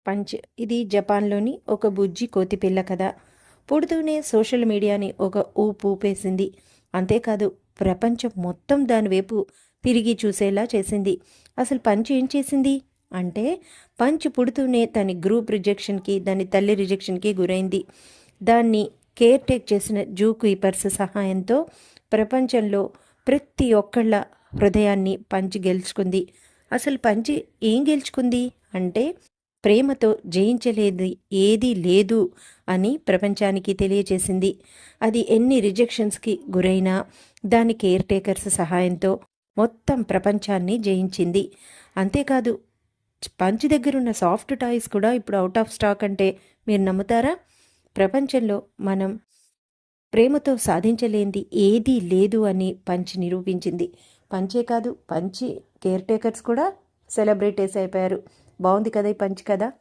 Punch. ఇది జపాన్లోని ఒక బుజ్జి కోతిపిల్ల కథ. పుడుతూనే సోషల్ మీడియాని ఒక ఊపేసింది. అంతేకాదు, ప్రపంచం మొత్తం దానివైపు తిరిగి చూసేలా చేసింది. అసలు పంచ్ ఏం చేసింది అంటే, పంచ్ పుడుతూనే దాని గ్రూప్ రిజెక్షన్కి, దాని తల్లి రిజెక్షన్కి గురైంది. దాన్ని కేర్ టేక్ చేసిన జూ కీపర్స్ సహాయంతో ప్రపంచంలో ప్రతి ఒక్కళ్ళ హృదయాన్ని పంచ్ గెలుచుకుంది. అసలు పంచ్ ఏం గెలుచుకుంది అంటే, ప్రేమతో జయించలేది ఏదీ లేదు అని ప్రపంచానికి తెలియచేసింది. అది ఎన్ని రిజెక్షన్స్కి గురైనా దాని కేర్ టేకర్స్ సహాయంతో మొత్తం ప్రపంచాన్ని జయించింది. అంతేకాదు, పంచ్ దగ్గరున్న సాఫ్ట్ టాయ్స్ కూడా ఇప్పుడు అవుట్ ఆఫ్ స్టాక్ అంటే మీరు నమ్ముతారా? ప్రపంచంలో మనం ప్రేమతో సాధించలేనిది ఏదీ లేదు అని పంచ్ నిరూపించింది. పంచే కాదు, పంచ్ కేర్ టేకర్స్ కూడా సెలబ్రిటీస్ అయిపోయారు. బాగుంది కదా ఈ పంచ్ కదా.